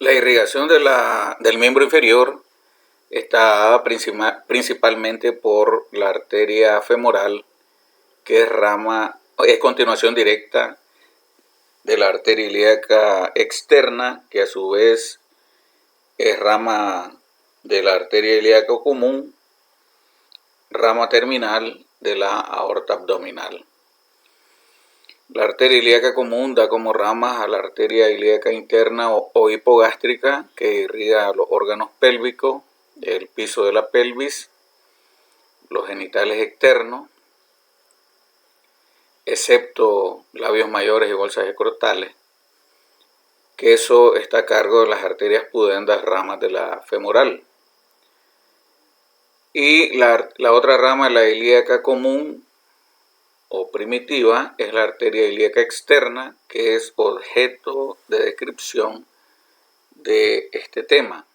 La irrigación del miembro inferior está principalmente por la arteria femoral, que es continuación directa de la arteria ilíaca externa, que a su vez es rama de la arteria ilíaca común, rama terminal de la aorta abdominal. La arteria ilíaca común da como ramas a la arteria ilíaca interna o hipogástrica, que irriga los órganos pélvicos, el piso de la pelvis, los genitales externos, excepto labios mayores y bolsas escrotales, que eso está a cargo de las arterias pudendas, ramas de la femoral. Y la otra rama, la ilíaca común o primitiva, es la arteria ilíaca externa, que es objeto de descripción de este tema.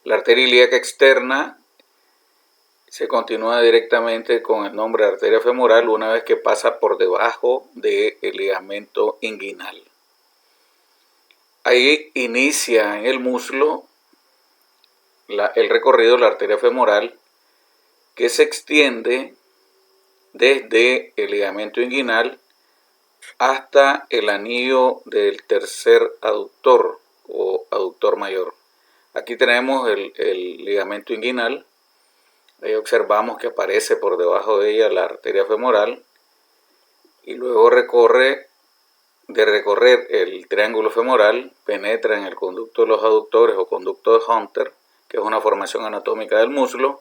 La arteria ilíaca externa se continúa directamente con el nombre de arteria femoral una vez que pasa por debajo del ligamento inguinal. Ahí inicia en el muslo el recorrido de la arteria femoral, que se extiende desde el ligamento inguinal hasta el anillo del tercer aductor o aductor mayor. Aquí tenemos el ligamento inguinal. Ahí observamos que aparece por debajo de ella la arteria femoral y luego recorrer el triángulo femoral, penetra en el conducto de los aductores o conducto de Hunter, que es una formación anatómica del muslo,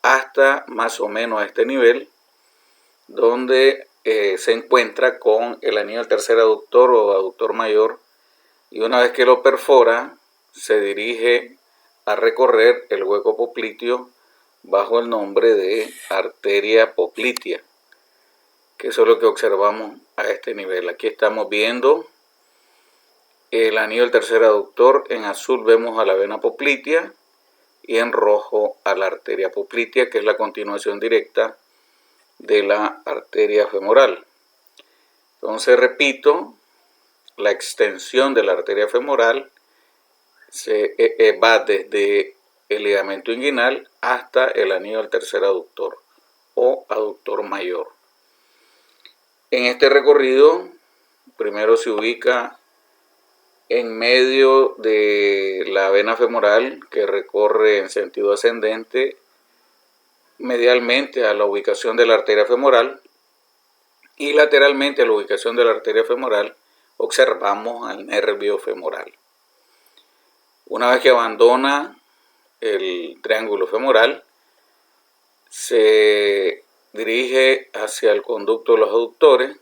hasta más o menos a este nivel, donde se encuentra con el anillo del tercer aductor o aductor mayor, y una vez que lo perfora, se dirige a recorrer el hueco popliteo bajo el nombre de arteria poplitea, que eso es lo que observamos a este nivel. Aquí estamos viendo el anillo del tercer aductor, en azul vemos a la vena poplitea y en rojo a la arteria poplitea, que es la continuación directa de la arteria femoral. Entonces, repito, la extensión de la arteria femoral va desde el ligamento inguinal hasta el anillo del tercer aductor o aductor mayor. En este recorrido, primero se ubica en medio de la vena femoral, que recorre en sentido ascendente medialmente a la ubicación de la arteria femoral, y lateralmente a la ubicación de la arteria femoral observamos al nervio femoral. Una vez que abandona el triángulo femoral, se dirige hacia el conducto de los aductores,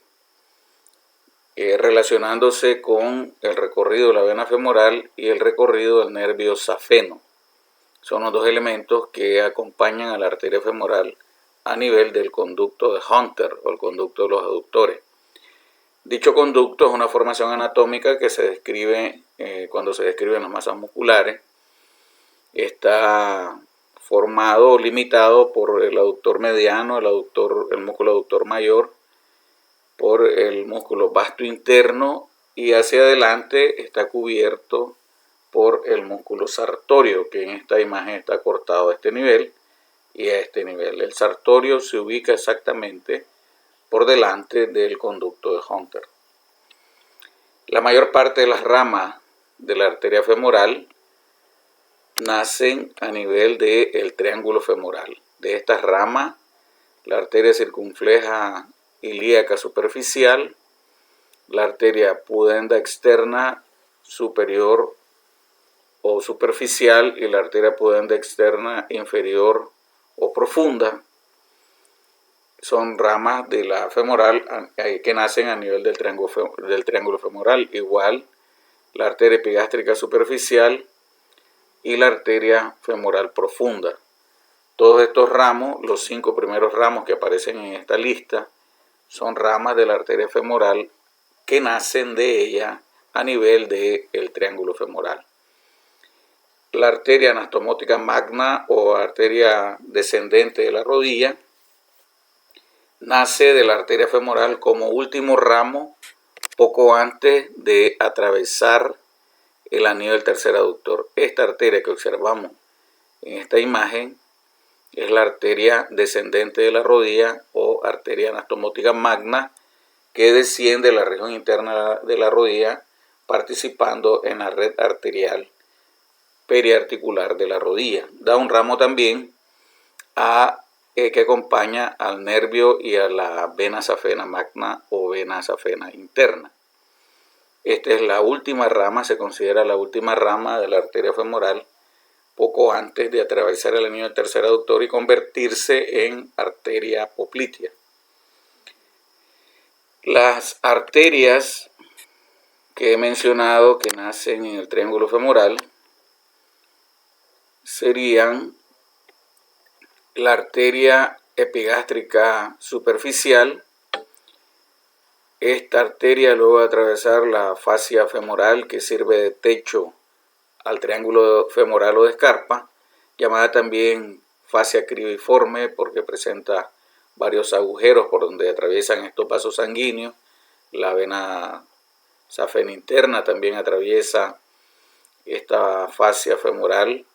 relacionándose con el recorrido de la vena femoral y el recorrido del nervio safeno. Son los dos elementos que acompañan a la arteria femoral a nivel del conducto de Hunter o el conducto de los aductores. Dicho conducto es una formación anatómica que se describe cuando se describen las masas musculares. Está formado o limitado por el aductor mediano, el músculo aductor mayor, por el músculo vasto interno, y hacia adelante está cubierto por el músculo sartorio, que en esta imagen está cortado a este nivel y a este nivel. El sartorio se ubica exactamente por delante del conducto de Hunter. La mayor parte de las ramas de la arteria femoral nacen a nivel del triángulo femoral. De estas ramas, la arteria circunfleja ilíaca superficial, la arteria pudenda externa superior o superficial y la arteria pudenda externa inferior o profunda, son ramas de la femoral que nacen a nivel del triángulo femoral. Igual la arteria epigástrica superficial y la arteria femoral profunda. Todos estos ramos, los 5 primeros ramos que aparecen en esta lista, son ramas de la arteria femoral que nacen de ella a nivel del triángulo femoral. La arteria anastomótica magna o arteria descendente de la rodilla nace de la arteria femoral como último ramo poco antes de atravesar el anillo del tercer aductor. Esta arteria que observamos en esta imagen es la arteria descendente de la rodilla o arteria anastomótica magna, que desciende de la región interna de la rodilla, participando en la red arterial periarticular de la rodilla. Da un ramo también que acompaña al nervio y a la vena safena magna o vena safena interna. Esta es la última rama, se considera la última rama de la arteria femoral, poco antes de atravesar el anillo del tercer aductor y convertirse en arteria poplitea. Las arterias que he mencionado que nacen en el triángulo femoral serían la arteria epigástrica superficial. Esta arteria, luego de atravesar la fascia femoral, que sirve de techo al triángulo femoral o de escarpa, llamada también fascia cribiforme porque presenta varios agujeros por donde atraviesan estos vasos sanguíneos. La vena safena interna también atraviesa esta fascia femoral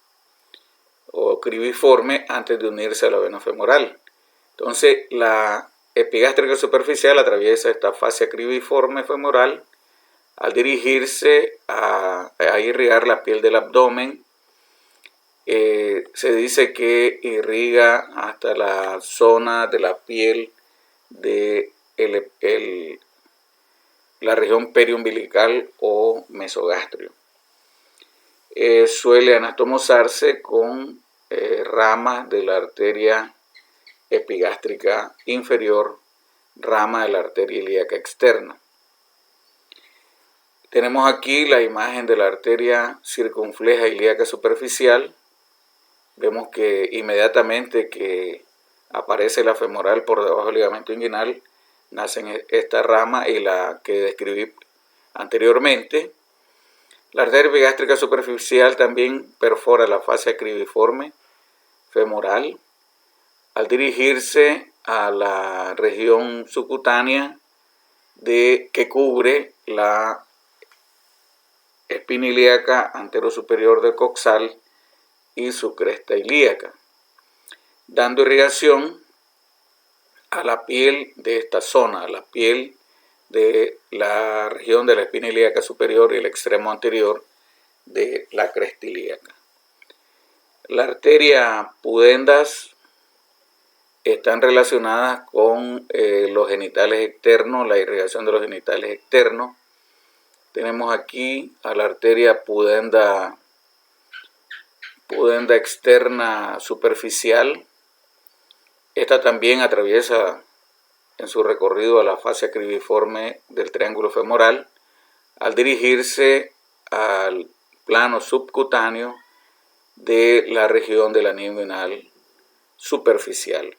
o cribiforme antes de unirse a la vena femoral. Entonces, la epigástrica superficial atraviesa esta fascia cribiforme femoral al dirigirse a irrigar la piel del abdomen. Se dice que irriga hasta la zona de la piel de la región periumbilical o mesogastrio. Suele anastomosarse con ramas de la arteria epigástrica inferior, rama de la arteria ilíaca externa. Tenemos aquí la imagen de la arteria circunfleja ilíaca superficial. Vemos que inmediatamente que aparece la femoral por debajo del ligamento inguinal, nacen esta rama y la que describí anteriormente. La arteria epigástrica superficial también perfora la fascia cribiforme femoral al dirigirse a la región subcutánea que cubre la espina ilíaca anterosuperior del coxal y su cresta ilíaca, dando irrigación a la piel de esta zona, a la piel de la región de la espina ilíaca superior y el extremo anterior de la cresta ilíaca. La arteria pudendas están relacionadas con los genitales externos, la irrigación de los genitales externos. Tenemos aquí a la arteria pudenda externa superficial. Esta también atraviesa en su recorrido a la fascia cribiforme del triángulo femoral al dirigirse al plano subcutáneo de la región del anillo inguinal superficial.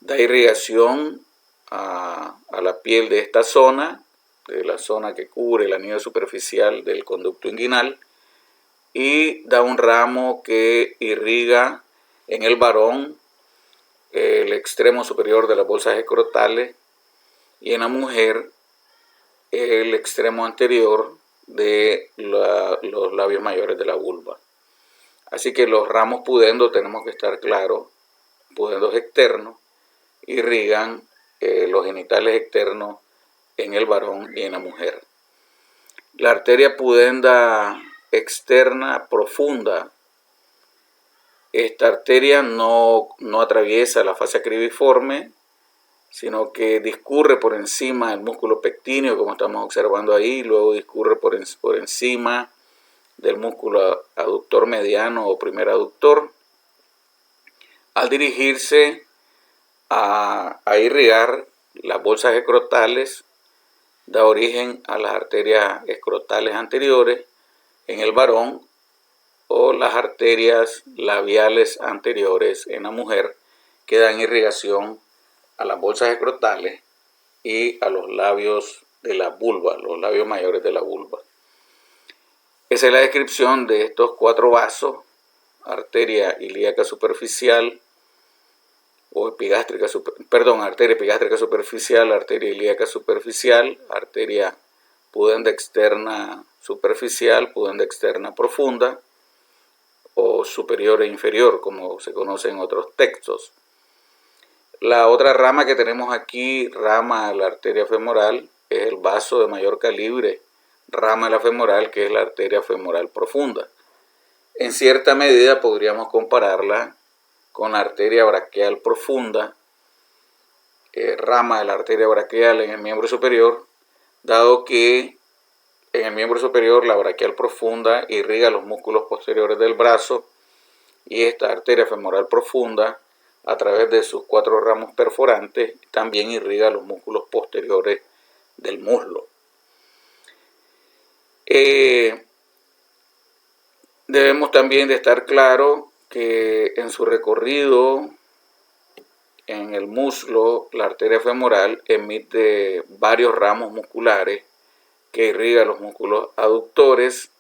Da irrigación a la piel de esta zona, de la zona que cubre el anillo superficial del conducto inguinal, y da un ramo que irriga en el varón el extremo superior de las bolsas escrotales y en la mujer el extremo anterior de los labios mayores de la vulva. Así que los ramos pudendos, tenemos que estar claros, pudendos externos, irrigan los genitales externos en el varón y en la mujer. La arteria pudenda externa profunda, esta arteria no atraviesa la fascia cribiforme, sino que discurre por encima del músculo pectíneo, como estamos observando ahí, luego discurre por encima del músculo aductor mediano o primer aductor, al dirigirse a irrigar las bolsas escrotales, da origen a las arterias escrotales anteriores en el varón o las arterias labiales anteriores en la mujer, que dan irrigación a las bolsas escrotales y a los labios de la vulva, los labios mayores de la vulva. Esa es la descripción de estos cuatro vasos: arteria ilíaca superficial o epigástrica, arteria epigástrica superficial, arteria ilíaca superficial, arteria pudenda externa superficial, pudenda externa profunda o superior e inferior, como se conoce en otros textos. La otra rama que tenemos aquí, rama de la arteria femoral, es el vaso de mayor calibre, rama de la femoral, que es la arteria femoral profunda. En cierta medida podríamos compararla con la arteria braquial profunda, rama de la arteria braquial en el miembro superior, dado que en el miembro superior la braquial profunda irriga los músculos posteriores del brazo y esta arteria femoral profunda, a través de sus 4 ramos perforantes, también irriga los músculos posteriores del muslo. Debemos también de estar claro que en su recorrido en el muslo, la arteria femoral emite varios ramos musculares que irrigan los músculos aductores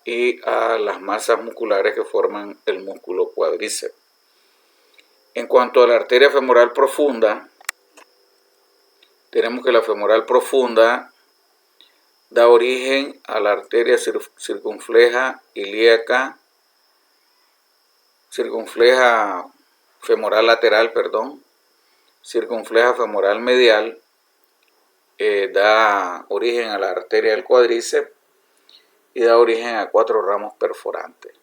y a las masas musculares que forman el músculo cuádriceps. En cuanto a la arteria femoral profunda, tenemos que la femoral profunda da origen a la arteria circunfleja ilíaca, femoral lateral, circunfleja femoral medial, da origen a la arteria del cuádriceps y da origen a 4 ramos perforantes.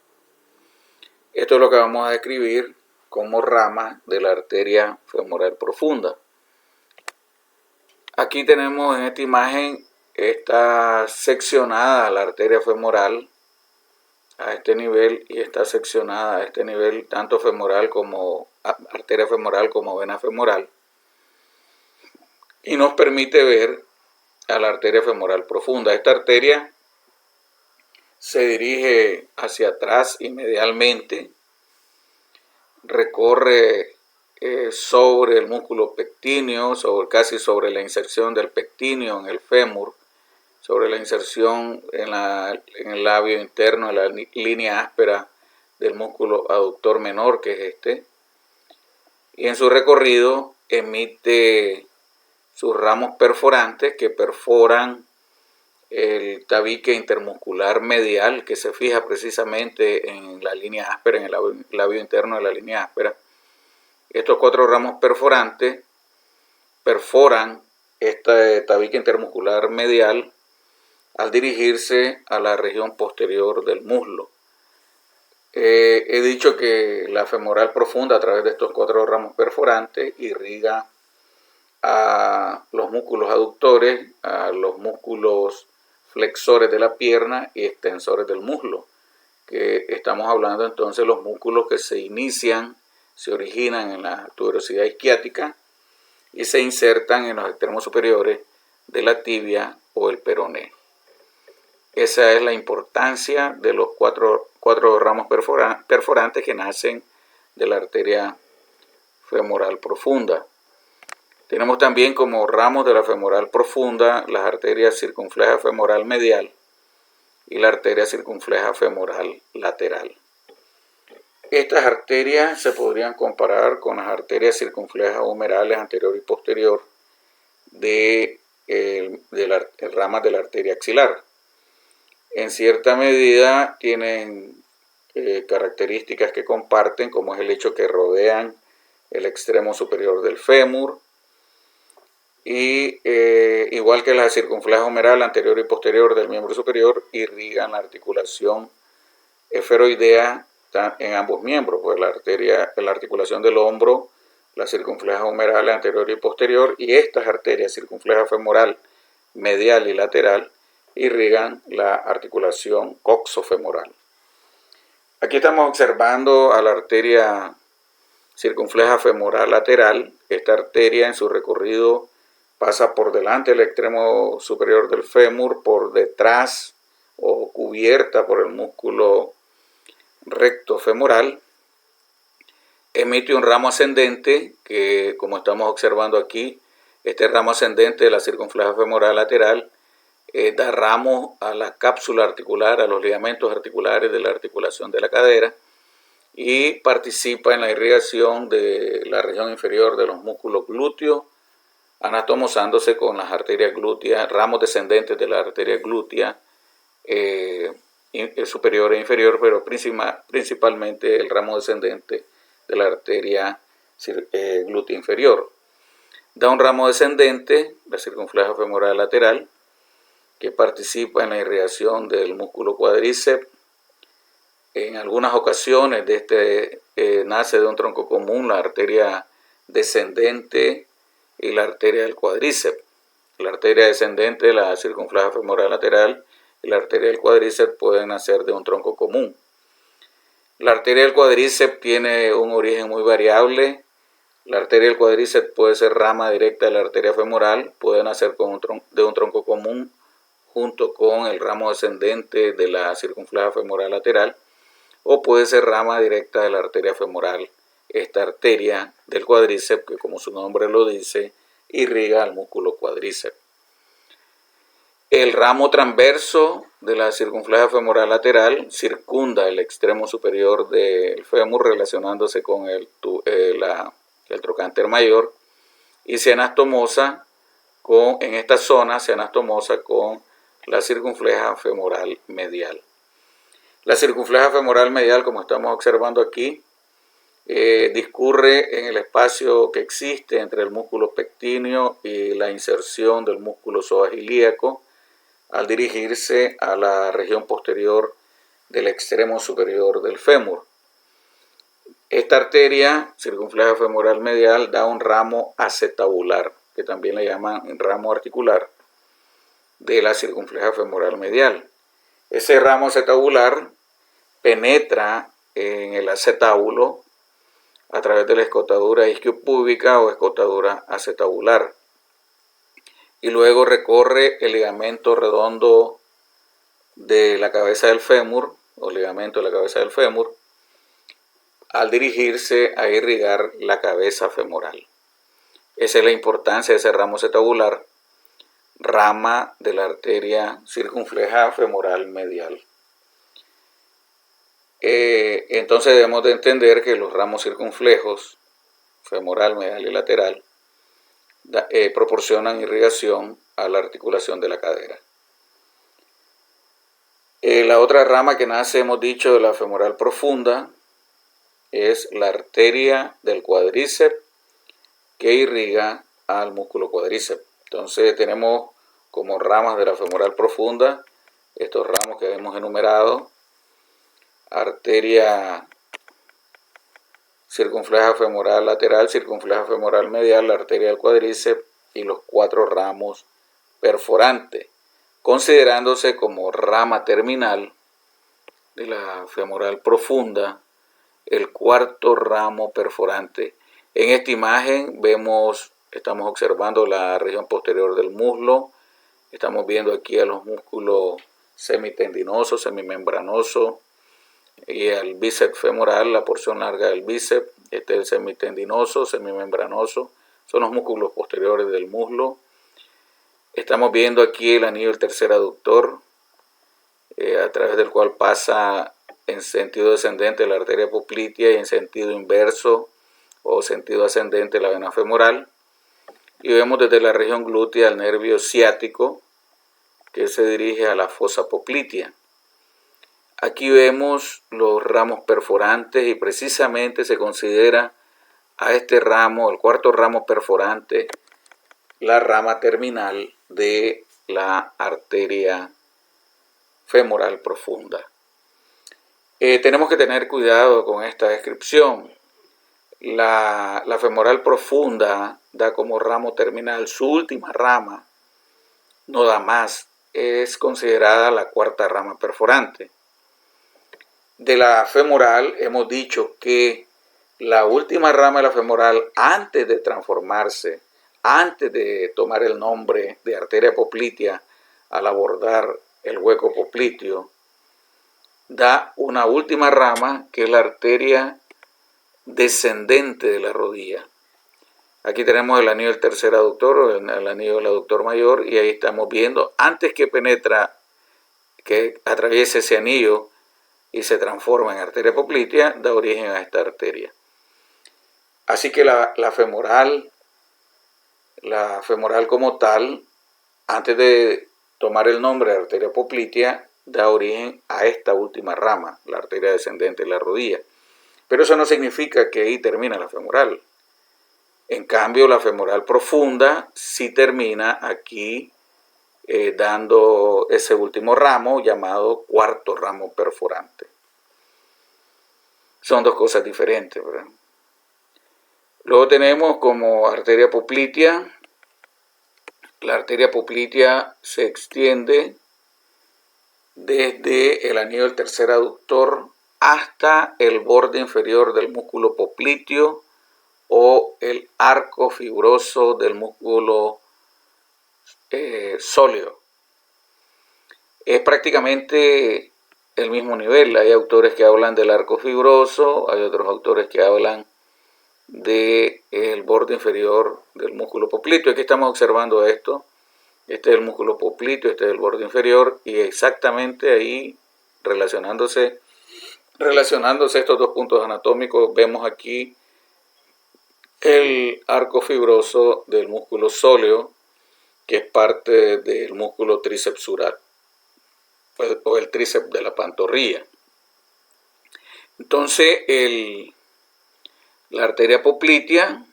Esto es lo que vamos a describir como rama de la arteria femoral profunda. Aquí tenemos en esta imagen, está seccionada la arteria femoral a este nivel y está seccionada a este nivel tanto femoral como arteria femoral como vena femoral, y nos permite ver a la arteria femoral profunda. Esta arteria se dirige hacia atrás y medialmente, recorre sobre el músculo pectíneo, casi sobre la inserción del pectíneo en el fémur, sobre la inserción en el labio interno, en la línea áspera del músculo aductor menor, que es este, y en su recorrido emite sus ramos perforantes que perforan el tabique intermuscular medial, que se fija precisamente en la línea áspera, en el labio interno de la línea áspera. Estos 4 ramos perforantes perforan este tabique intermuscular medial al dirigirse a la región posterior del muslo. He dicho que la femoral profunda, a través de estos 4 ramos perforantes, irriga a los músculos aductores, a los músculos flexores de la pierna y extensores del muslo, que estamos hablando entonces de los músculos que se originan en la tuberosidad isquiática y se insertan en los extremos superiores de la tibia o el peroné. Esa es la importancia de los 4 ramos perforantes que nacen de la arteria femoral profunda. Tenemos también como ramos de la femoral profunda las arterias circunfleja femoral medial y la arteria circunfleja femoral lateral. Estas arterias se podrían comparar con las arterias circunflejas humerales anterior y posterior de las ramas de la arteria axilar. En cierta medida tienen características que comparten, como es el hecho que rodean el extremo superior del fémur, y igual que la circunfleja humeral anterior y posterior del miembro superior, irrigan la articulación esferoidea en ambos miembros, pues la articulación del hombro, la circunfleja humeral anterior y posterior, y estas arterias circunfleja femoral medial y lateral irrigan la articulación coxofemoral. Aquí estamos observando a la arteria circunfleja femoral lateral. Esta arteria en su recorrido pasa por delante del extremo superior del fémur, por detrás o cubierta por el músculo recto femoral, emite un ramo ascendente que, como estamos observando aquí, este ramo ascendente de la circunfleja femoral lateral da ramo a la cápsula articular, a los ligamentos articulares de la articulación de la cadera, y participa en la irrigación de la región inferior de los músculos glúteos, anastomosándose con las arterias glúteas, ramos descendentes de la arteria glútea superior e inferior, pero principalmente el ramo descendente de la arteria glútea inferior. Da un ramo descendente, la circunfleja femoral lateral, que participa en la irrigación del músculo cuádriceps. En algunas ocasiones nace de un tronco común la arteria descendente y la arteria del cuádriceps. La arteria descendente, la circunfleja femoral lateral, y la arteria del cuádriceps pueden nacer de un tronco común. La arteria del cuádriceps tiene un origen muy variable. La arteria del cuádriceps puede ser rama directa de la arteria femoral, puede nacer de un tronco común junto con el ramo descendente de la circunfleja femoral lateral, o puede ser rama directa de la arteria femoral. Esta arteria del cuádriceps, que como su nombre lo dice, irriga al músculo cuádriceps. El ramo transverso de la circunfleja femoral lateral circunda el extremo superior del fémur relacionándose con el trocánter mayor y se anastomosa en esta zona se anastomosa con la circunfleja femoral medial. La circunfleja femoral medial, como estamos observando aquí, discurre en el espacio que existe entre el músculo pectíneo y la inserción del músculo psoas ilíaco al dirigirse a la región posterior del extremo superior del fémur. Esta arteria, circunfleja femoral medial, da un ramo acetabular, que también le llaman ramo articular, de la circunfleja femoral medial. Ese ramo acetabular penetra en el acetábulo a través de la escotadura isquiopúbica o escotadura acetabular y luego recorre el ligamento redondo de la cabeza del fémur o ligamento de la cabeza del fémur al dirigirse a irrigar la cabeza femoral. Esa es la importancia de ese ramo acetabular, rama de la arteria circunfleja femoral medial. Entonces debemos de entender que los ramos circunflejos, femoral, medial y lateral, proporcionan irrigación a la articulación de la cadera. La otra rama que nace, hemos dicho, de la femoral profunda, es la arteria del cuádriceps que irriga al músculo cuádriceps. Entonces tenemos como ramas de la femoral profunda estos ramos que hemos enumerado: arteria circunfleja femoral lateral, circunfleja femoral medial, la arteria del cuádriceps y los 4 ramos perforantes, considerándose como rama terminal de la femoral profunda el 4.º ramo perforante. En esta imagen estamos observando la región posterior del muslo, estamos viendo aquí a los músculos semitendinosos, semimembranosos, y al bíceps femoral, la porción larga del bíceps. Este es el semitendinoso, semimembranoso, son los músculos posteriores del muslo. Estamos viendo aquí el anillo del tercer aductor, a través del cual pasa en sentido descendente la arteria poplitea y en sentido inverso o sentido ascendente la vena femoral. Y vemos desde la región glútea el nervio ciático que se dirige a la fosa poplitea. Aquí vemos los ramos perforantes y precisamente se considera a este ramo, el 4.º ramo perforante, la rama terminal de la arteria femoral profunda. Tenemos que tener cuidado con esta descripción. La femoral profunda da como ramo terminal su última rama, no da más, es considerada la 4.ª rama perforante. De la femoral hemos dicho que la última rama de la femoral, antes de transformarse, antes de tomar el nombre de arteria poplitea al abordar el hueco popliteo, da una última rama que es la arteria descendente de la rodilla. Aquí tenemos el anillo del tercer aductor o el anillo del aductor mayor, y ahí estamos viendo, antes que atraviese ese anillo y se transforma en arteria poplitea, da origen a esta arteria. Así que la femoral La femoral como tal, antes de tomar el nombre de arteria poplitea, da origen a esta última rama, la arteria descendente de la rodilla. Pero eso no significa que ahí termina la femoral. En cambio, la femoral profunda sí termina aquí dando ese último ramo llamado cuarto ramo perforante. Son dos cosas diferentes, ¿verdad? Luego tenemos como arteria poplitea. La arteria poplitea se extiende desde el anillo del tercer aductor hasta el borde inferior del músculo popliteo o el arco fibroso del músculo sóleo. Es prácticamente el mismo nivel. Hay autores que hablan del arco fibroso, hay otros autores que hablan del borde inferior del músculo popliteo. Aquí estamos observando esto. Este es el músculo popliteo, este es el borde inferior, y exactamente ahí relacionándose estos dos puntos anatómicos, vemos aquí el arco fibroso del músculo sóleo, que es parte del músculo tricepsural o el tríceps de la pantorrilla. Entonces la arteria poplitea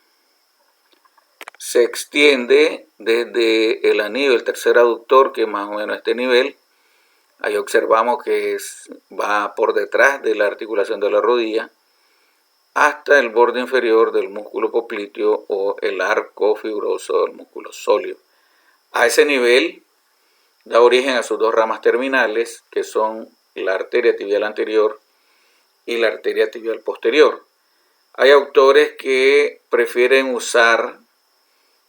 se extiende desde el anillo del tercer aductor, que es más o menos a este nivel. Ahí observamos que va por detrás de la articulación de la rodilla hasta el borde inferior del músculo popliteo o el arco fibroso del músculo sóleo. A ese nivel da origen a sus dos ramas terminales, que son la arteria tibial anterior y la arteria tibial posterior. Hay autores que prefieren usar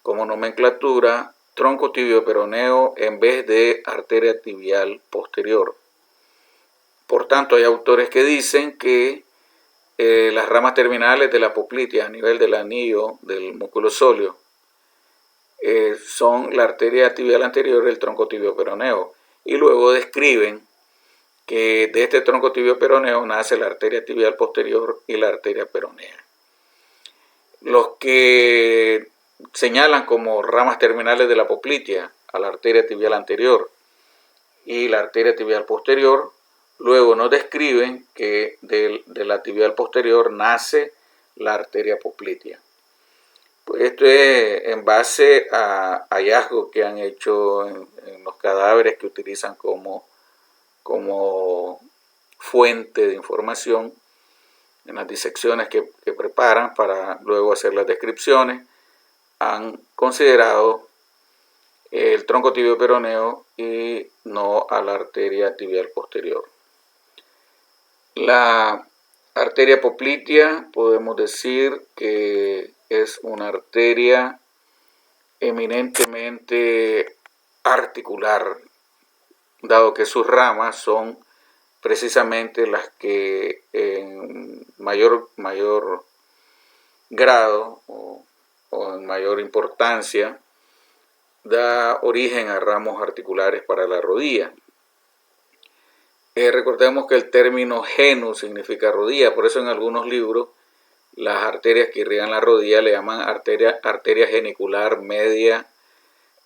como nomenclatura tronco tibio peroneo en vez de arteria tibial posterior. Por tanto, hay autores que dicen que las ramas terminales de la poplitea a nivel del anillo del músculo sóleo son la arteria tibial anterior y el tronco tibio peroneo, y luego describen que de este tronco tibio peroneo nace la arteria tibial posterior y la arteria peronea. Los que señalan como ramas terminales de la poplitea a la arteria tibial anterior y la arteria tibial posterior, luego nos describen que de la tibial posterior nace la arteria poplitea. Pues esto es en base a hallazgos que han hecho en los cadáveres que utilizan como fuente de información en las disecciones que preparan para luego hacer las descripciones. Han considerado el tronco tibio peroneo y no a la arteria tibial posterior. La arteria poplitea podemos decir que es una arteria eminentemente articular, dado que sus ramas son precisamente las que en mayor grado o en mayor importancia da origen a ramos articulares para la rodilla. Recordemos que el término genu significa rodilla, por eso en algunos libros las arterias que irrigan la rodilla le llaman arteria genicular media,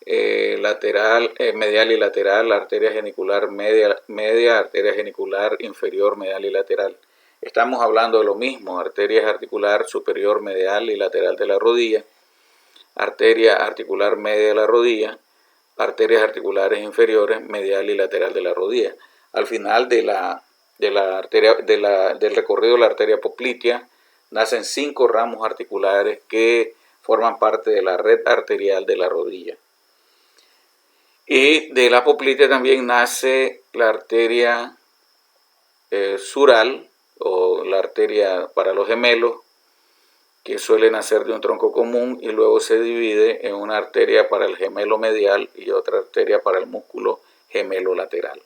lateral, medial y lateral, arteria genicular media, arteria genicular inferior, medial y lateral. Estamos hablando de lo mismo, arteria articular superior, medial y lateral de la rodilla, arteria articular media de la rodilla, arterias articulares inferiores, medial y lateral de la rodilla. Al final del recorrido de la arteria poplitea nacen 5 ramos articulares que forman parte de la red arterial de la rodilla. Y de la poplitea también nace la arteria sural o la arteria para los gemelos, que suele nacer de un tronco común y luego se divide en una arteria para el gemelo medial y otra arteria para el músculo gemelo lateral.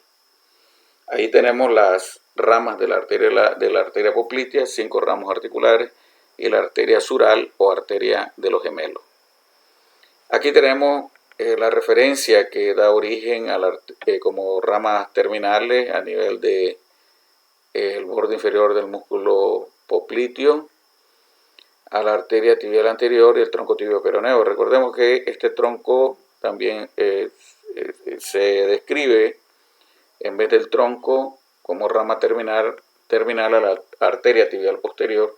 Ahí tenemos las ramas de la arteria poplitea, 5 ramos articulares, y la arteria sural o arteria de los gemelos. Aquí tenemos la referencia que da origen a como ramas terminales a nivel del borde inferior del músculo popliteo. a la arteria tibial anterior y el tronco tibio peroneo. Recordemos que este tronco también se describe, en vez del tronco, como rama terminal a la arteria tibial posterior,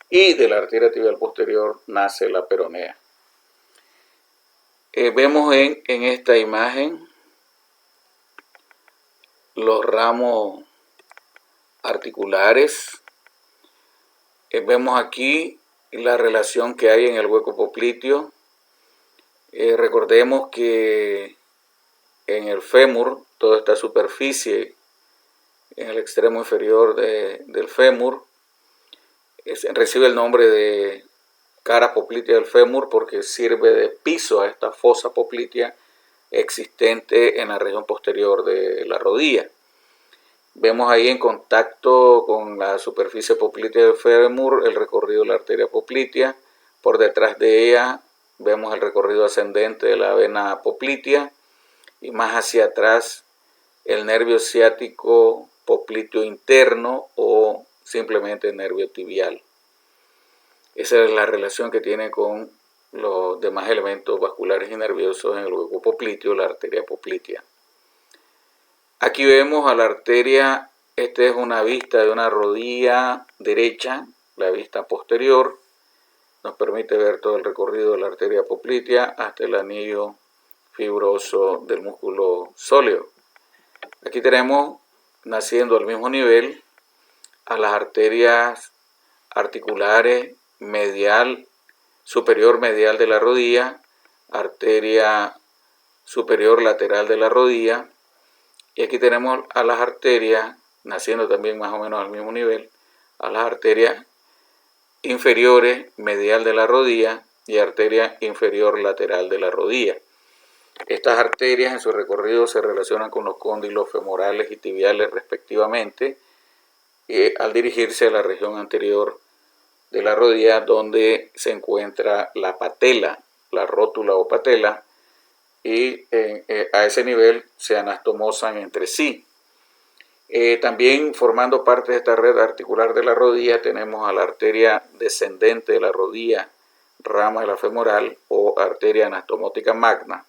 y de la arteria tibial posterior nace la peronea. Vemos en esta imagen los ramos articulares. Vemos aquí la relación que hay en el hueco popliteo. Recordemos que en el fémur, toda esta superficie en el extremo inferior del fémur recibe el nombre de cara poplitea del fémur porque sirve de piso a esta fosa poplitea existente en la región posterior de la rodilla. Vemos ahí en contacto con la superficie poplitea del fémur el recorrido de la arteria poplitea. Por detrás de ella vemos el recorrido ascendente de la vena poplitea y más hacia atrás el nervio ciático popliteo interno o simplemente el nervio tibial. Esa es la relación que tiene con los demás elementos vasculares y nerviosos en el hueco popliteo, la arteria poplitea. Aquí vemos a la arteria, esta es una vista de una rodilla derecha, la vista posterior, nos permite ver todo el recorrido de la arteria poplitea hasta el anillo fibroso del músculo sóleo. Aquí tenemos, naciendo al mismo nivel, a las arterias articulares superior medial de la rodilla, arteria superior lateral de la rodilla, y aquí tenemos a las arterias, naciendo también más o menos al mismo nivel, a las arterias inferiores medial de la rodilla y arteria inferior lateral de la rodilla. Estas arterias en su recorrido se relacionan con los cóndilos femorales y tibiales respectivamente, al dirigirse a la región anterior de la rodilla donde se encuentra la patela, la rótula o patela, y a ese nivel se anastomosan entre sí. También formando parte de esta red articular de la rodilla tenemos a la arteria descendente de la rodilla, rama de la femoral o arteria anastomótica magna.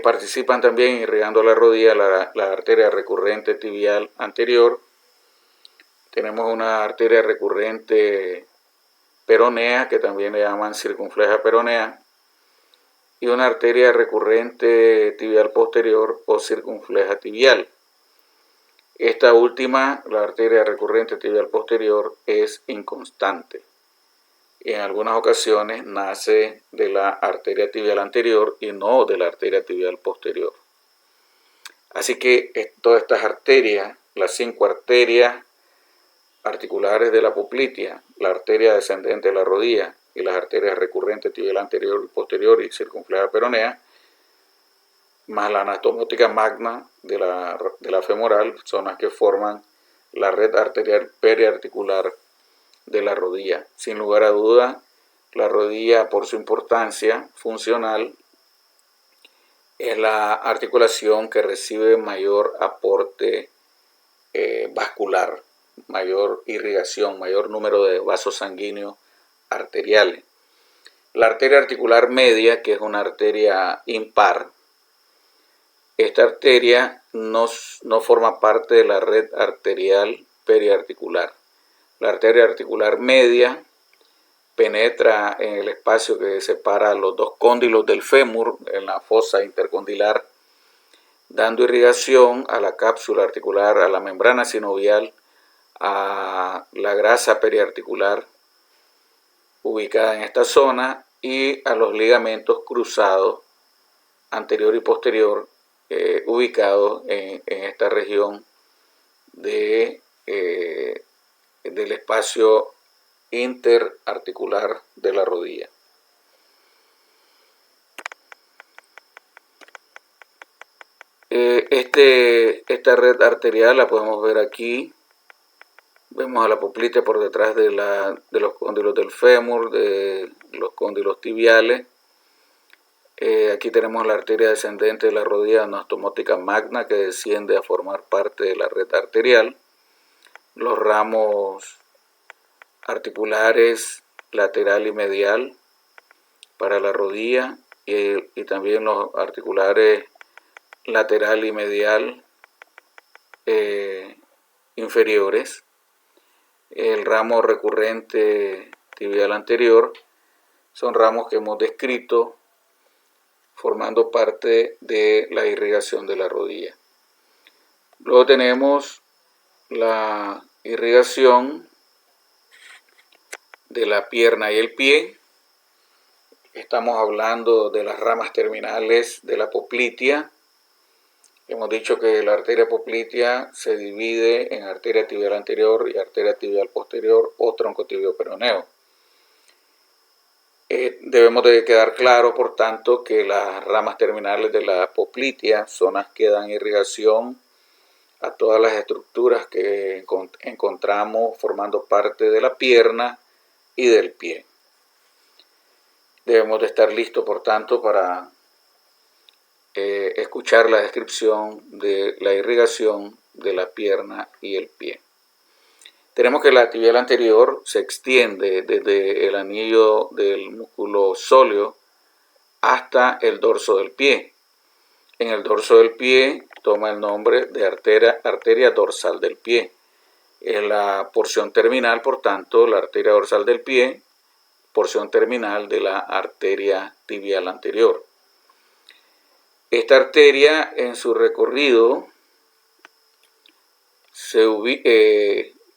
Participan también irrigando la rodilla la arteria recurrente tibial anterior. Tenemos una arteria recurrente peronea, que también le llaman circunfleja peronea, y una arteria recurrente tibial posterior o circunfleja tibial. Esta última, la arteria recurrente tibial posterior, es inconstante. En algunas ocasiones nace de la arteria tibial anterior y no de la arteria tibial posterior. Así que todas estas arterias, las 5 arterias articulares de la poplitea, la arteria descendente de la rodilla y las arterias recurrentes tibial anterior y posterior y circunfleja peronea, más la anastomótica magna de la femoral, son las que forman la red arterial periarticular de la rodilla. Sin lugar a duda, la rodilla, por su importancia funcional, es la articulación que recibe mayor aporte vascular, mayor irrigación, mayor número de vasos sanguíneos arteriales. La arteria articular media, que es una arteria impar, esta arteria no forma parte de la red arterial periarticular. La arteria articular media penetra en el espacio que separa los dos cóndilos del fémur, en la fosa intercondilar, dando irrigación a la cápsula articular, a la membrana sinovial, a la grasa periarticular ubicada en esta zona y a los ligamentos cruzados anterior y posterior ubicados en esta región del espacio interarticular de la rodilla. Esta red arterial la podemos ver aquí. Vemos a la poplitea por detrás de los cóndilos del fémur, de los cóndilos tibiales. Aquí tenemos la arteria descendente de la rodilla anastomótica magna que desciende a formar parte de la red arterial. Los ramos articulares, lateral y medial para la rodilla y también los articulares lateral y medial inferiores. El ramo recurrente tibial anterior son ramos que hemos descrito formando parte de la irrigación de la rodilla. Luego tenemos la irrigación de la pierna y el pie. Estamos hablando de las ramas terminales de la poplitea. Hemos dicho que la arteria poplitea se divide en arteria tibial anterior y arteria tibial posterior o tronco tibio peroneo. Debemos de quedar claro, por tanto, que las ramas terminales de la poplitea son las que dan irrigación a todas las estructuras que encontramos formando parte de la pierna y del pie. Debemos de estar listos, por tanto, para escuchar la descripción de la irrigación de la pierna y el pie. Tenemos que la tibial anterior se extiende desde el anillo del músculo sóleo hasta el dorso del pie. En el dorso del pie toma el nombre de arteria dorsal del pie. En la porción terminal, por tanto, la arteria dorsal del pie, porción terminal de la arteria tibial anterior. Esta arteria en su recorrido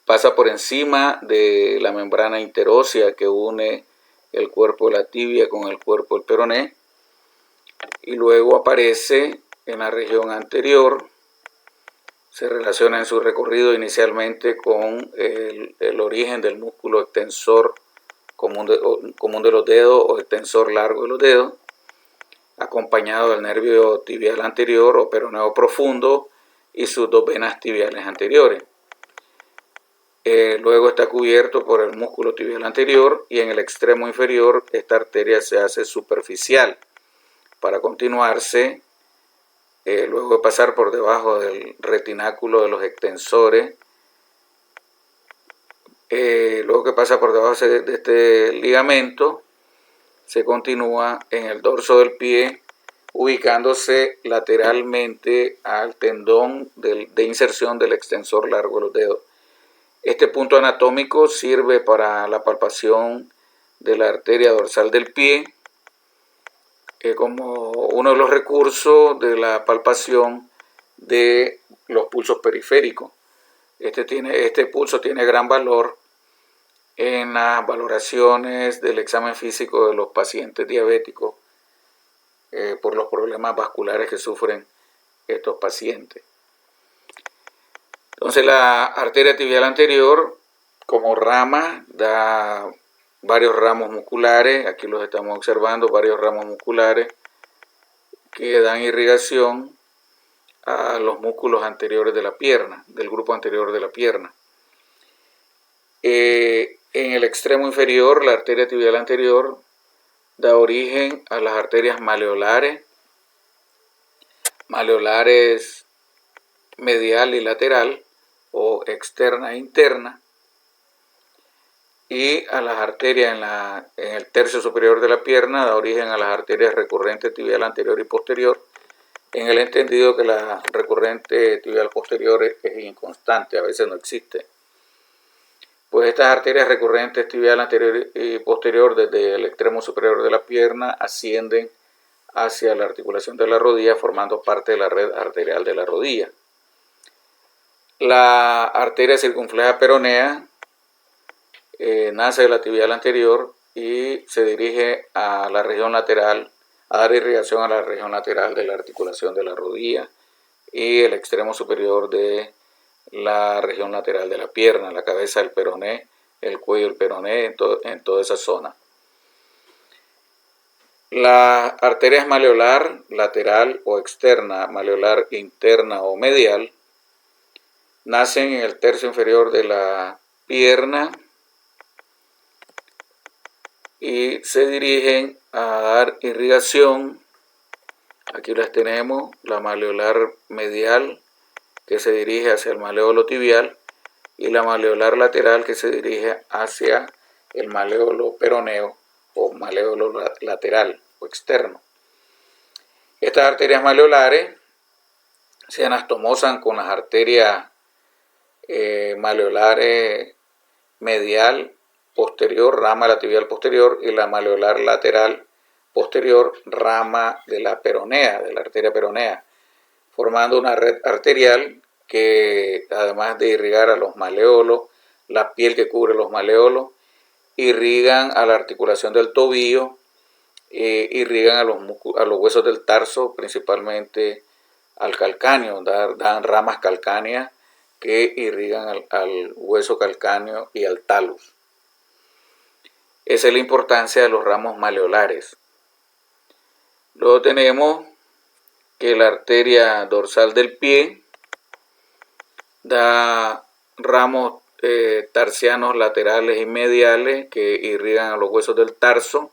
pasa por encima de la membrana interósea que une el cuerpo de la tibia con el cuerpo del peroné y luego aparece en la región anterior. Se relaciona en su recorrido inicialmente con el origen del músculo extensor común de los dedos o extensor largo de los dedos, acompañado del nervio tibial anterior o peroneo profundo y sus dos venas tibiales anteriores. Luego está cubierto por el músculo tibial anterior y en el extremo inferior esta arteria se hace superficial para continuarse, luego de pasar por debajo del retináculo de los extensores, luego que pasa por debajo de este ligamento, se continúa en el dorso del pie, ubicándose lateralmente al tendón de inserción del extensor largo de los dedos. Este punto anatómico sirve para la palpación de la arteria dorsal del pie como uno de los recursos de la palpación de los pulsos periféricos. Este pulso tiene gran valor en las valoraciones del examen físico de los pacientes diabéticos por los problemas vasculares que sufren estos pacientes. Entonces la arteria tibial anterior como rama da varios ramos musculares, aquí los estamos observando, varios ramos musculares que dan irrigación a los músculos anteriores de la pierna, del grupo anterior de la pierna. En el extremo inferior, la arteria tibial anterior da origen a las arterias maleolares medial y lateral, o externa e interna, y a las arterias en el tercio superior de la pierna da origen a las arterias recurrentes tibial anterior y posterior, en el entendido que la recurrente tibial posterior es inconstante, a veces no existe. Pues estas arterias recurrentes tibial anterior y posterior desde el extremo superior de la pierna ascienden hacia la articulación de la rodilla formando parte de la red arterial de la rodilla. La arteria circunfleja peronea nace de la tibial anterior y se dirige a la región lateral, a dar irrigación a la región lateral de la articulación de la rodilla y el extremo superior de la región lateral de la pierna, la cabeza del peroné, el cuello del peroné, en toda esa zona. La arteria maleolar, lateral o externa, maleolar interna o medial, nacen en el tercio inferior de la pierna y se dirigen a dar irrigación. Aquí las tenemos, la maleolar medial que se dirige hacia el maleolo tibial y la maleolar lateral que se dirige hacia el maléolo peroneo o maléolo lateral o externo. Estas arterias maleolares se anastomosan con las arterias maleolares medial posterior, rama de la tibial posterior, y la maleolar lateral posterior, rama de la peronea, de la arteria peronea, formando una red arterial que, además de irrigar a los maleolos, la piel que cubre los maleolos, irrigan a la articulación del tobillo, irrigan a los huesos del tarso, principalmente al calcáneo, dan ramas calcáneas que irrigan al hueso calcáneo y al talus. Esa es la importancia de los ramos maleolares. Luego tenemos que la arteria dorsal del pie da ramos tarsianos laterales y mediales que irrigan a los huesos del tarso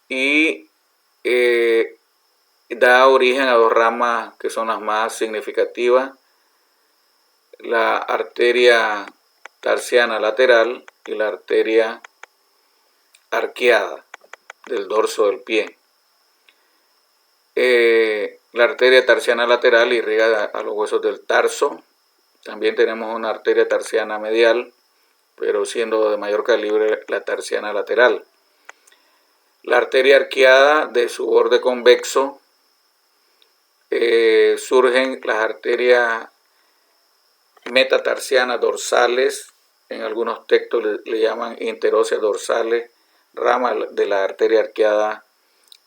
y da origen a dos ramas que son las más significativas: la arteria tarsiana lateral y la arteria arqueada del dorso del pie. La arteria tarsiana lateral irriga a los huesos del tarso. También tenemos una arteria tarsiana medial, pero siendo de mayor calibre la tarsiana lateral. La arteria arqueada, de su borde convexo, surgen las arterias metatarsianas dorsales, en algunos textos le llaman interóseas dorsales, rama de la arteria arqueada,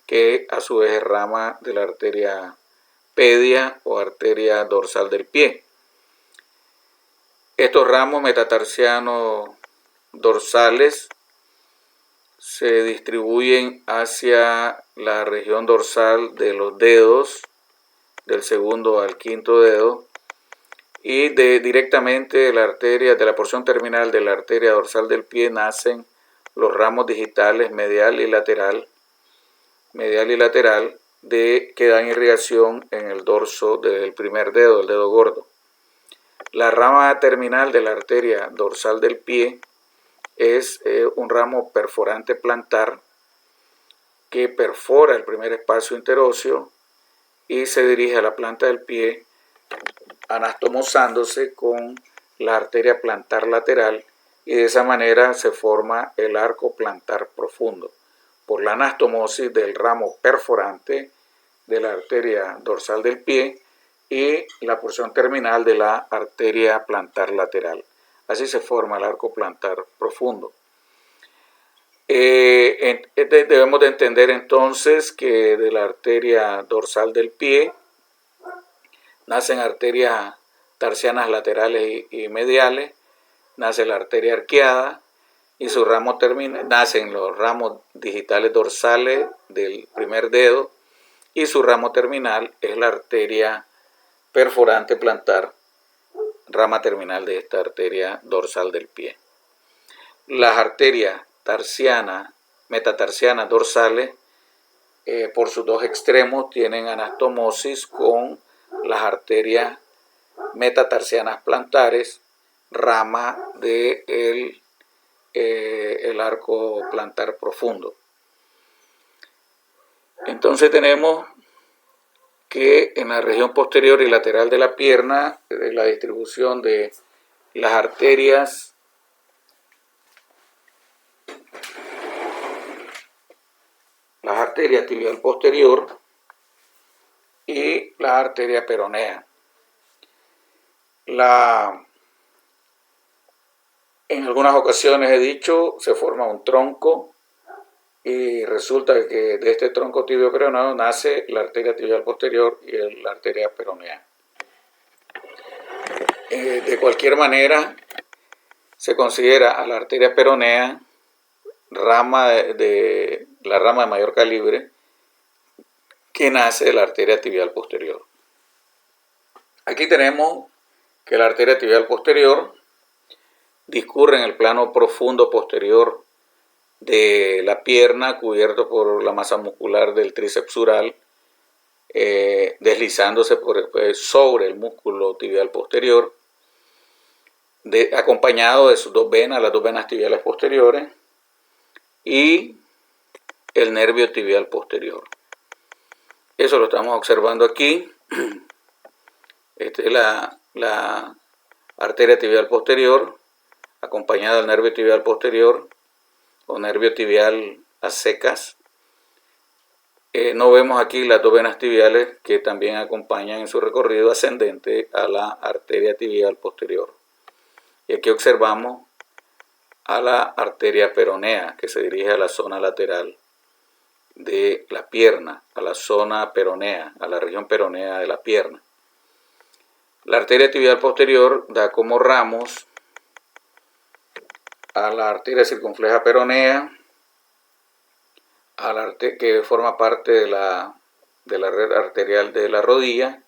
que a su vez es rama de la arteria pedia o arteria dorsal del pie. Estos ramos metatarsianos dorsales se distribuyen hacia la región dorsal de los dedos, del segundo al quinto dedo, y directamente de la arteria, de la porción terminal de la arteria dorsal del pie, nacen los ramos digitales medial y lateral, que dan irrigación en el dorso del primer dedo, el dedo gordo. La rama terminal de la arteria dorsal del pie es un ramo perforante plantar que perfora el primer espacio interóseo y se dirige a la planta del pie, anastomosándose con la arteria plantar lateral, y de esa manera se forma el arco plantar profundo, por la anastomosis del ramo perforante de la arteria dorsal del pie y la porción terminal de la arteria plantar lateral. Así se forma el arco plantar profundo. Debemos de entender entonces que de la arteria dorsal del pie nacen arterias tarsianas laterales y mediales, nace la arteria arqueada y su ramo terminal, nacen los ramos digitales dorsales del primer dedo, y su ramo terminal es la arteria perforante plantar, rama terminal de esta arteria dorsal del pie. Las arterias metatarsianas dorsales, por sus dos extremos, tienen anastomosis con las arterias metatarsianas plantares, rama del el arco plantar profundo. Entonces tenemos que en la región posterior y lateral de la pierna, la distribución de las arterias tibial posterior y la arteria peronea. En algunas ocasiones he dicho, se forma un tronco y resulta que de este tronco tibio peroneo nace la arteria tibial posterior y la arteria peronea. De cualquier manera, se considera a la arteria peronea la rama de mayor calibre, que nace de la arteria tibial posterior. Aquí tenemos que la arteria tibial posterior discurre en el plano profundo posterior de la pierna, cubierto por la masa muscular del tríceps sural, deslizándose sobre el músculo tibial posterior, acompañado de sus dos venas, las dos venas tibiales posteriores y el nervio tibial posterior. Eso lo estamos observando aquí. Esta es la arteria tibial posterior, acompañada del nervio tibial posterior o nervio tibial a secas. No vemos aquí las dos venas tibiales que también acompañan en su recorrido ascendente a la arteria tibial posterior. Y aquí observamos a la arteria peronea que se dirige a la zona lateral de la pierna, a la zona peronea, a la región peronea de la pierna. La arteria tibial posterior da como ramos a la arteria circunfleja peronea, a la que forma parte de la red arterial de la rodilla,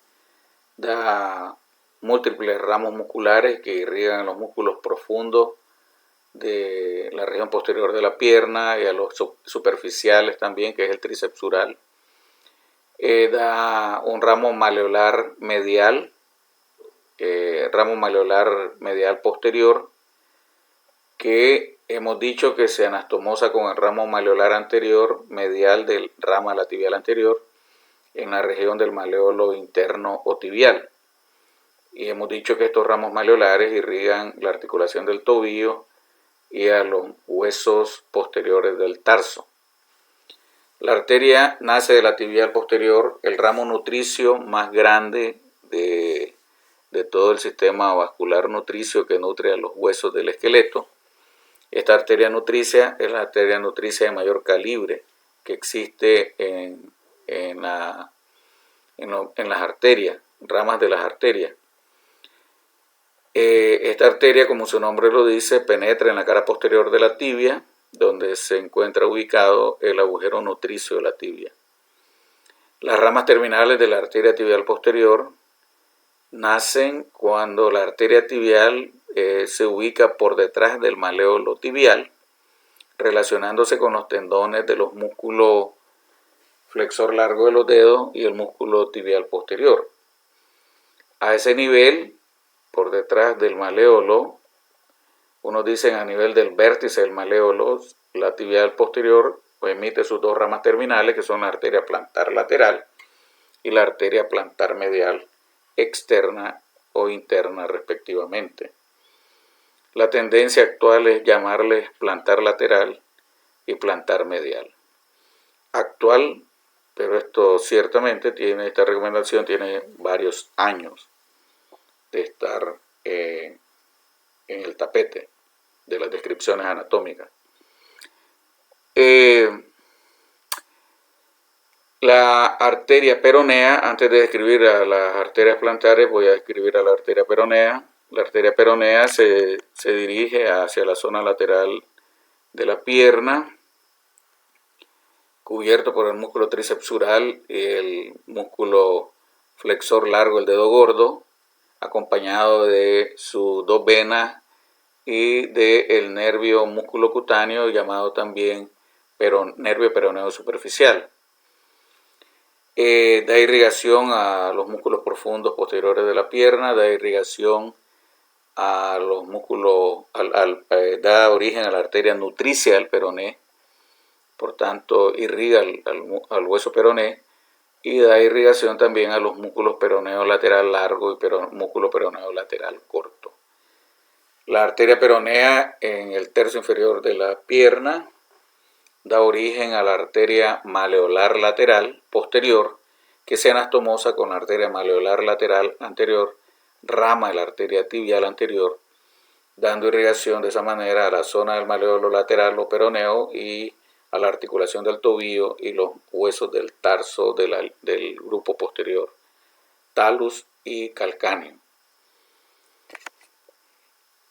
da múltiples ramos musculares que irrigan los músculos profundos de la región posterior de la pierna y a los superficiales también, que es el tríceps sural. Da un ramo maleolar medial, posterior, que hemos dicho que se anastomosa con el ramo maleolar anterior medial del ramo de la tibial anterior en la región del maleolo interno o tibial. Y hemos dicho que estos ramos maleolares irrigan la articulación del tobillo y a los huesos posteriores del tarso. La arteria nace de la tibial posterior, el ramo nutricio más grande de todo el sistema vascular nutricio que nutre a los huesos del esqueleto. Esta arteria nutricia es la arteria nutricia de mayor calibre que existe en las arterias, ramas de las arterias. Esta arteria, como su nombre lo dice, penetra en la cara posterior de la tibia, donde se encuentra ubicado el agujero nutricio de la tibia. Las ramas terminales de la arteria tibial posterior nacen cuando la arteria tibial se ubica por detrás del maleolo tibial, relacionándose con los tendones de los músculos flexor largo de los dedos y el músculo tibial posterior. A ese nivel, por detrás del maleolo, unos dicen a nivel del vértice del maleolo, la tibial posterior emite sus dos ramas terminales, que son la arteria plantar lateral y la arteria plantar medial externa o interna respectivamente. La tendencia actual es llamarles plantar lateral y plantar medial. Actual, pero esto ciertamente esta recomendación tiene varios años de estar en el tapete de las descripciones anatómicas. La arteria peronea, antes de describir a las arterias plantares, voy a describir a la arteria peronea. La arteria peronea se dirige hacia la zona lateral de la pierna, cubierto por el músculo tríceps sural y el músculo flexor largo, el dedo gordo, acompañado de sus dos venas y del nervio músculo cutáneo, llamado también nervio peroneo superficial. Da irrigación a los músculos profundos posteriores de la pierna, da irrigación a los músculos, da origen a la arteria nutricia del peroné, por tanto irriga al hueso peroné, y da irrigación también a los músculos peroneo lateral largo y músculo peroneo lateral corto. La arteria peronea en el tercio inferior de la pierna da origen a la arteria maleolar lateral posterior, que se anastomosa con la arteria maleolar lateral anterior, rama de la arteria tibial anterior, dando irrigación de esa manera a la zona del maleolo lateral o peroneo y a la articulación del tobillo y los huesos del tarso del grupo posterior, talus y calcáneo.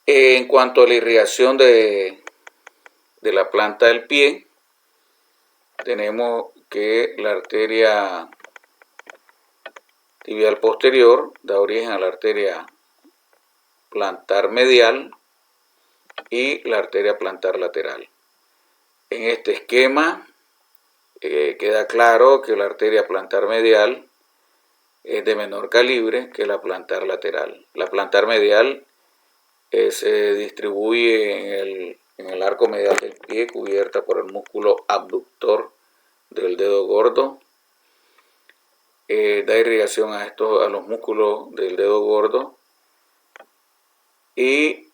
En cuanto a la irrigación de la planta del pie, tenemos que la arteria tibial posterior da origen a la arteria plantar medial y la arteria plantar lateral. En este esquema queda claro que la arteria plantar medial es de menor calibre que la plantar lateral. La plantar medial se distribuye en el arco medial del pie, cubierta por el músculo abductor del dedo gordo. Da irrigación a los músculos del dedo gordo y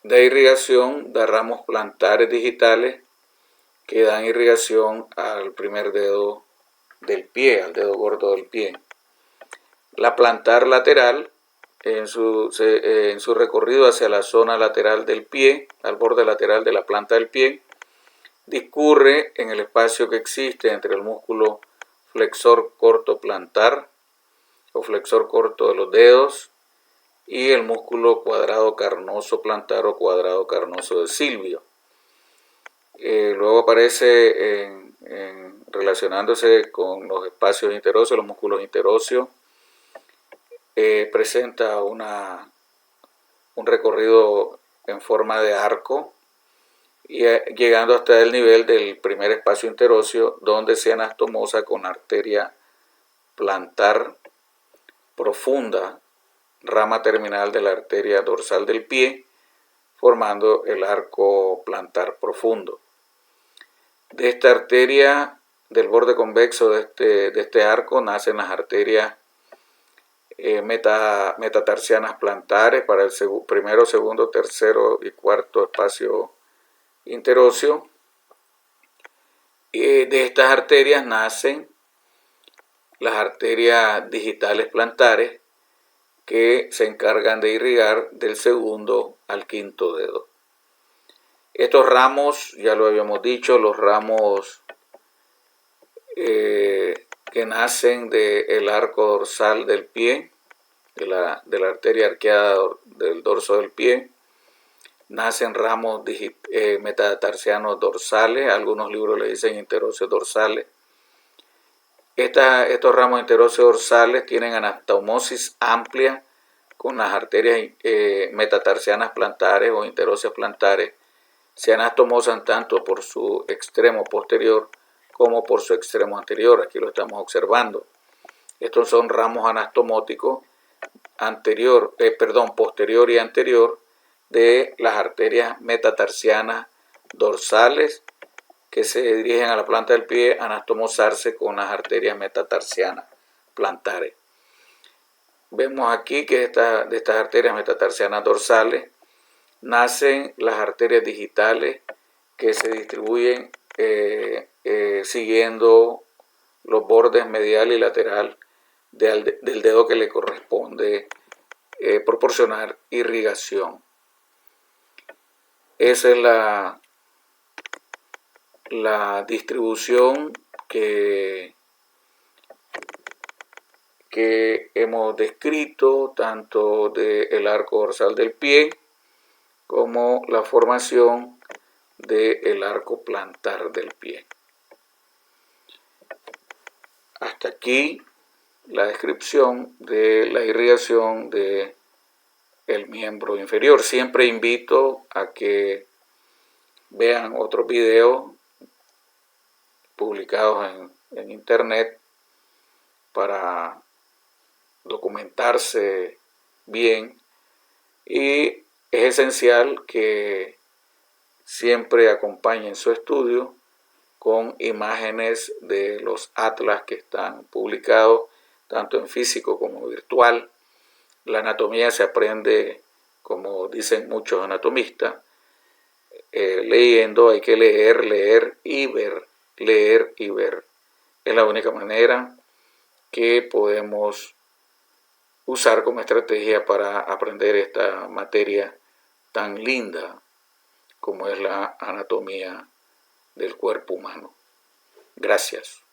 da irrigación, da ramos plantares digitales que dan irrigación al primer dedo del pie, al dedo gordo del pie. La plantar lateral, en su recorrido hacia la zona lateral del pie, al borde lateral de la planta del pie, discurre en el espacio que existe entre el músculo flexor corto plantar o flexor corto de los dedos y el músculo cuadrado carnoso plantar o cuadrado carnoso de Silvio. Luego aparece relacionándose con los espacios interóseos, los músculos interóseos. Presenta un recorrido en forma de arco y llegando hasta el nivel del primer espacio interóseo, donde se anastomosa con arteria plantar profunda, rama terminal de la arteria dorsal del pie, formando el arco plantar profundo. De esta arteria, del borde convexo de este arco, nacen las arterias metatarsianas plantares para el primero, segundo, tercero y cuarto espacio interóseo. De estas arterias nacen las arterias digitales plantares que se encargan de irrigar del segundo al quinto dedo. Estos ramos, ya lo habíamos dicho, los ramos que nacen del arco dorsal del pie, de la arteria arqueada del dorso del pie, nacen ramos metatarsianos dorsales, algunos libros le dicen interóseos dorsales. Estos ramos interóseos dorsales tienen anastomosis amplia con las arterias metatarsianas plantares o interóseas plantares. Se anastomosan tanto por su extremo posterior como por su extremo anterior. Aquí lo estamos observando. Estos son ramos anastomóticos posterior y anterior de las arterias metatarsianas dorsales que se dirigen a la planta del pie a anastomosarse con las arterias metatarsianas plantares. Vemos aquí que de estas arterias metatarsianas dorsales nacen las arterias digitales que se distribuyen siguiendo los bordes medial y lateral del dedo que le corresponde proporcionar irrigación. Esa es la distribución que hemos descrito, tanto del arco dorsal del pie como la formación del arco plantar del pie. Hasta aquí la descripción de la irrigación del miembro inferior. Siempre invito a que vean otros videos publicados en internet para documentarse bien, y es esencial que siempre acompañen su estudio con imágenes de los atlas que están publicados tanto en físico como virtual. La anatomía se aprende, como dicen muchos anatomistas, leyendo. Hay que leer y ver, leer y ver. Es la única manera que podemos usar como estrategia para aprender esta materia tan linda como es la anatomía del cuerpo humano. Gracias.